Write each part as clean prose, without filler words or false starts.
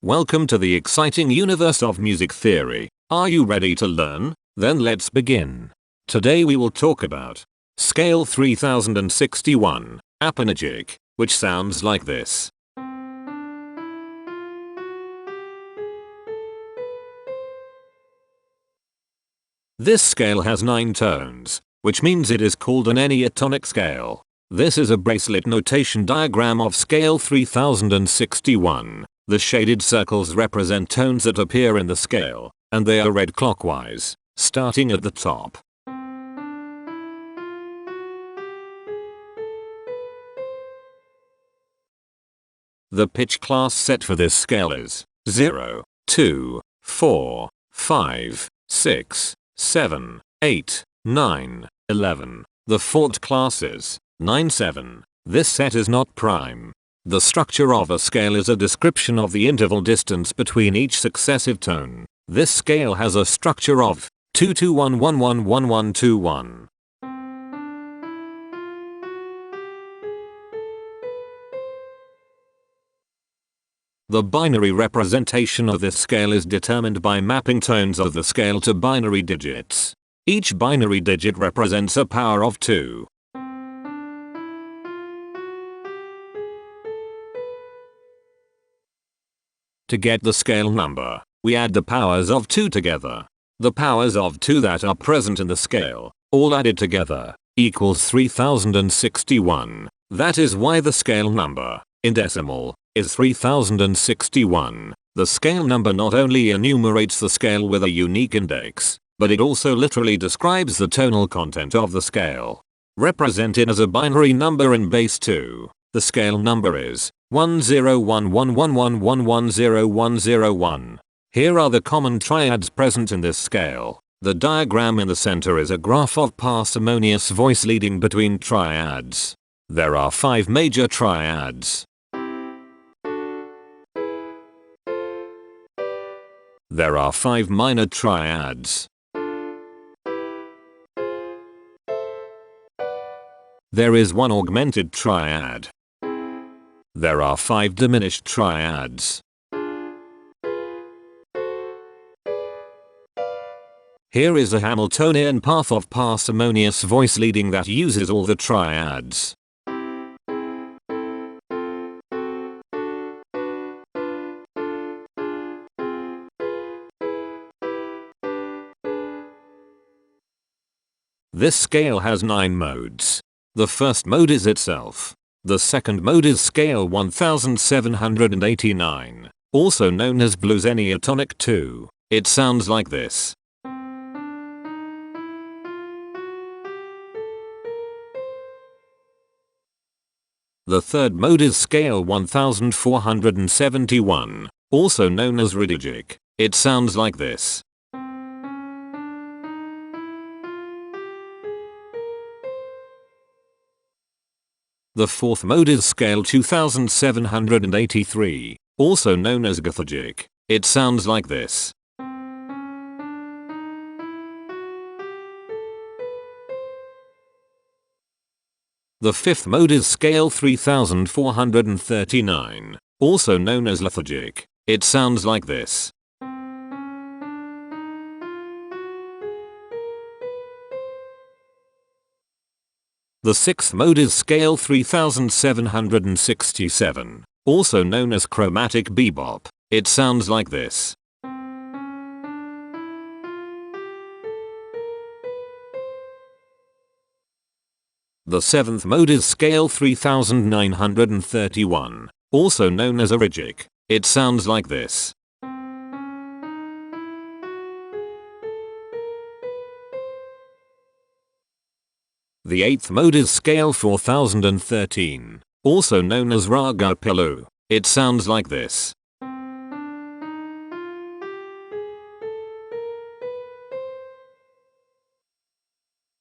Welcome to the exciting universe of music theory. Are you ready to learn? Then let's begin. Today we will talk about Scale 3061, Apinygic, which sounds like this. This scale has 9 tones, which means it is called an enneatonic scale. This is a bracelet notation diagram of scale 3061. The shaded circles represent tones that appear in the scale, and they are read clockwise, starting at the top. The pitch class set for this scale is 0, 2, 4, 5, 6, 7, 8, 9, 11. The Fort class is 9, 7. This set is not prime. The structure of a scale is a description of the interval distance between each successive tone. This scale has a structure of 2 2 1 1 1 1 1 2 1. The binary representation of this scale is determined by mapping tones of the scale to binary digits. Each binary digit represents a power of 2. To get the scale number, we add the powers of 2 together. The powers of 2 that are present in the scale, all added together, equals 3061. That is why the scale number, in decimal, is 3061. The scale number not only enumerates the scale with a unique index, but it also literally describes the tonal content of the scale. Represented as a binary number in base 2, the scale number is 101111110101. Here are the common triads present in this scale. The diagram in the center is a graph of parsimonious voice leading between triads. There are 5 major triads. There are 5 minor triads. There is 1 augmented triad. There are 5 diminished triads. Here is a Hamiltonian path of parsimonious voice leading that uses all the triads. This scale has 9 modes. The first mode is itself. The second mode is scale 1789, also known as blues enneatonic 2. It sounds like this. The third mode is scale 1471, also known as Apinygic. It sounds like this. The fourth mode is scale 2783, also known as Heteromorphisms. It sounds like this. The fifth mode is scale 3439, also known as Heteromorphisms. It sounds like this. The sixth mode is scale 3767, also known as Chromatic Bebop. It sounds like this. The seventh mode is scale 3931, also known as Apinygic. It sounds like this. The eighth mode is scale 4013, also known as Raga Pilu. It sounds like this.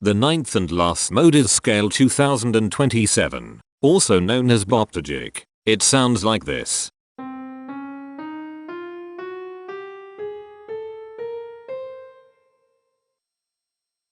The ninth and last mode is scale 2027, also known as Apinygic. It sounds like this.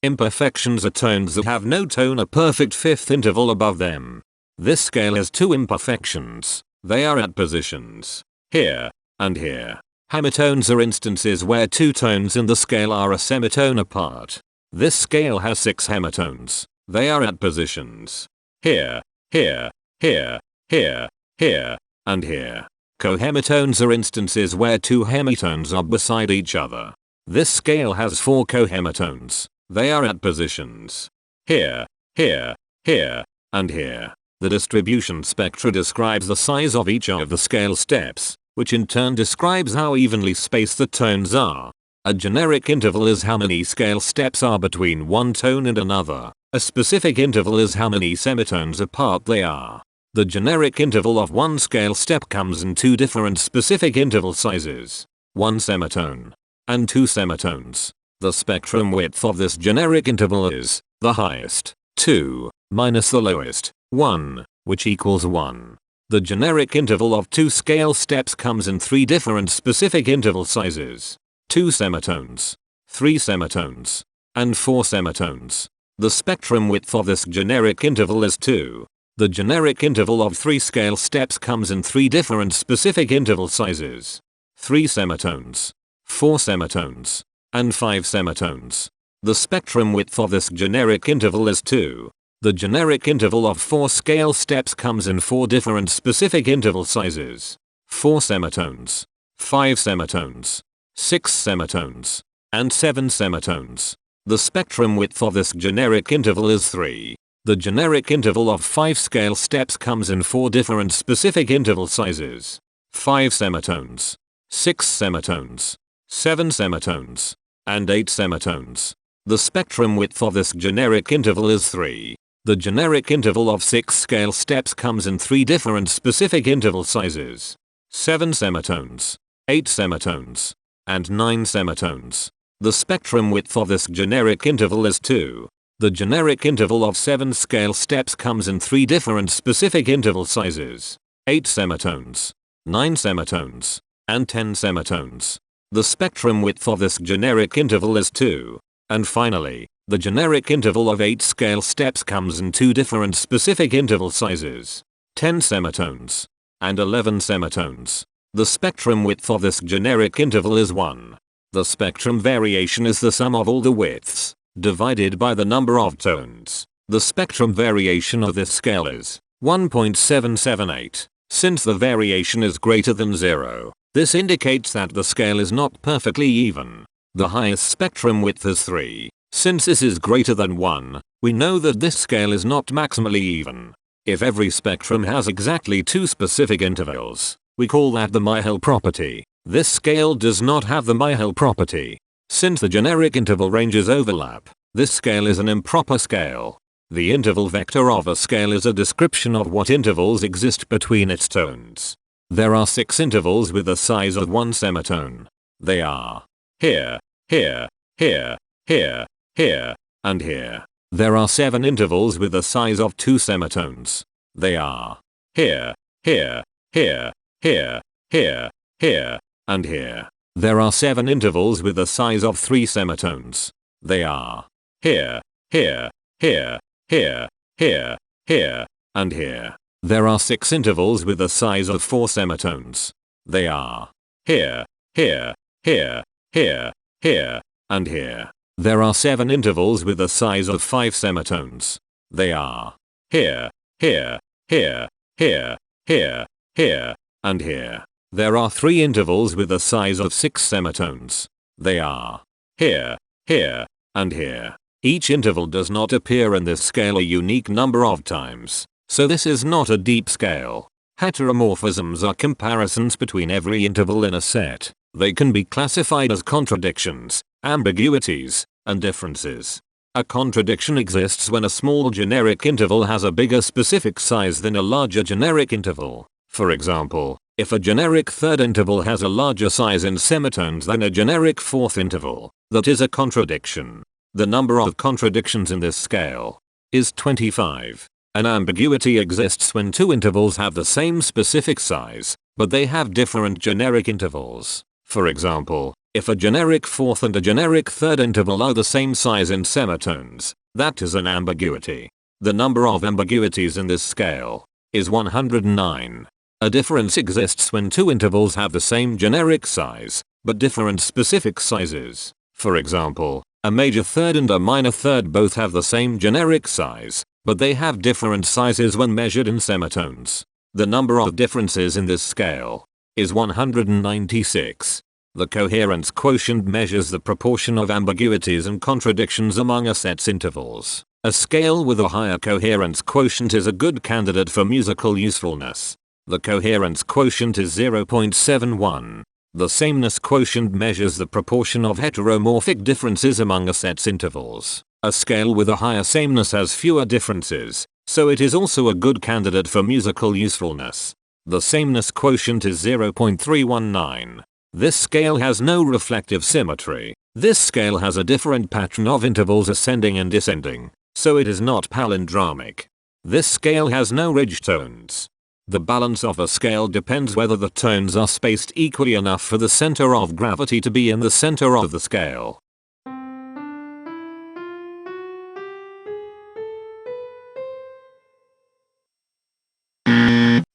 Imperfections are tones that have no tone, a perfect fifth interval above them. This scale has 2 imperfections. They are at positions here and here. Hemitones are instances where two tones in the scale are a semitone apart. This scale has 6 hemitones. They are at positions here, here, here, here, here, and here. Cohemitones are instances where two hemitones are beside each other. This scale has 4 cohemitones. They are at positions here, here, here, and here. The distribution spectra describes the size of each of the scale steps, which in turn describes how evenly spaced the tones are. A generic interval is how many scale steps are between one tone and another. A specific interval is how many semitones apart they are. The generic interval of one scale step comes in 2 different specific interval sizes, 1 semitone and 2 semitones. The spectrum width of this generic interval is the highest, 2, minus the lowest, 1, which equals 1. The generic interval of 2 scale steps comes in 3 different specific interval sizes, 2 semitones, 3 semitones, and 4 semitones. The spectrum width of this generic interval is 2. The generic interval of 3 scale steps comes in 3 different specific interval sizes, 3 semitones, 4 semitones, and 5 semitones. The spectrum width of this generic interval is 2. The generic interval of 4 scale steps comes in 4 different specific interval sizes, 4 semitones, 5 semitones, 6 semitones, and 7 semitones. The spectrum width of this generic interval is 3. The generic interval of 5 scale steps comes in 4 different specific interval sizes, 5 semitones, 6 semitones, 7 semitones, and 8 semitones. The spectrum width of this generic interval is 3. The generic interval of 6 scale steps comes in 3 different specific interval sizes, 7 semitones, 8 semitones, and 9 semitones. The spectrum width of this generic interval is 2. The generic interval of 7 scale steps comes in 3 different specific interval sizes, 8 semitones, 9 semitones, and 10 semitones. The spectrum width of this generic interval is 2. And finally, the generic interval of 8 scale steps comes in 2 different specific interval sizes, 10 semitones, and 11 semitones. The spectrum width of this generic interval is 1. The spectrum variation is the sum of all the widths, divided by the number of tones. The spectrum variation of this scale is 1.778. Since the variation is greater than 0, this indicates that the scale is not perfectly even. The highest spectrum width is 3. Since this is greater than 1, we know that this scale is not maximally even. If every spectrum has exactly 2 specific intervals, we call that the Myhill property. This scale does not have the Myhill property. Since the generic interval ranges overlap, this scale is an improper scale. The interval vector of a scale is a description of what intervals exist between its tones. There are 6 intervals with the size of 1 semitone. They are here, here, here, here, here, and here. There are 7 intervals with the size of 2 semitones. They are here, here, here, here, here, here, and here. There are 7 intervals with the size of 3 semitones. They are here, here, here, here, here, here, and here. There are 6 intervals with the size of 4 semitones. They are here, here, here, here, here, and here. There are 7 intervals with the size of 5 semitones. They are here, here, here, here, here, here, and here. There are 3 intervals with the size of 6 semitones. They are here, here, and here. Each interval does not appear in this scale a unique number of times, so this is not a deep scale. Heteromorphisms are comparisons between every interval in a set. They can be classified as contradictions, ambiguities, and differences. A contradiction exists when a small generic interval has a bigger specific size than a larger generic interval. For example, if a generic third interval has a larger size in semitones than a generic fourth interval, that is a contradiction. The number of contradictions in this scale is 25. An ambiguity exists when 2 intervals have the same specific size, but they have different generic intervals. For example, if a generic fourth and a generic third interval are the same size in semitones, that is an ambiguity. The number of ambiguities in this scale is 109. A difference exists when two intervals have the same generic size, but different specific sizes. For example, a major third and a minor third both have the same generic size, but they have different sizes when measured in semitones. The number of differences in this scale is 196. The coherence quotient measures the proportion of ambiguities and contradictions among a set's intervals. A scale with a higher coherence quotient is a good candidate for musical usefulness. The coherence quotient is 0.71. The sameness quotient measures the proportion of heteromorphic differences among a set's intervals. A scale with a higher sameness has fewer differences, so it is also a good candidate for musical usefulness. The sameness quotient is 0.319. This scale has no reflective symmetry. This scale has a different pattern of intervals ascending and descending, so it is not palindromic. This scale has no ridge tones. The balance of a scale depends whether the tones are spaced equally enough for the center of gravity to be in the center of the scale.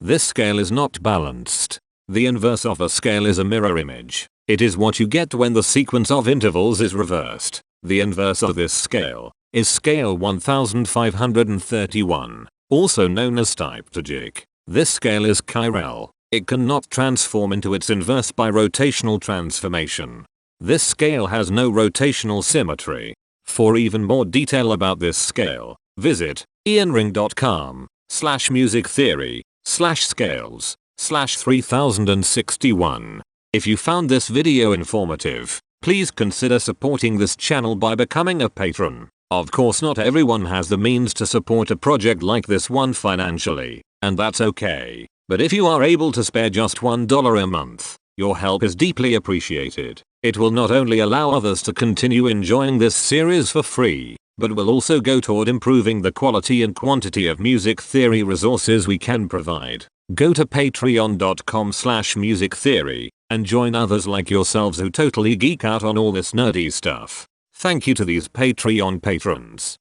This scale is not balanced. The inverse of a scale is a mirror image. It is what you get when the sequence of intervals is reversed. The inverse of this scale is scale 1531, also known as Apinygic. This scale is chiral. It cannot transform into its inverse by rotational transformation. This scale has no rotational symmetry. For even more detail about this scale, visit ianring.com/musictheory/scales/3061. If you found this video informative, please consider supporting this channel by becoming a patron. Of course, not everyone has the means to support a project like this one financially, and that's okay. But if you are able to spare just $1 a month, your help is deeply appreciated. It will not only allow others to continue enjoying this series for free, but will also go toward improving the quality and quantity of music theory resources we can provide. Go to patreon.com/musictheory and join others like yourselves who totally geek out on all this nerdy stuff. Thank you to these Patreon patrons.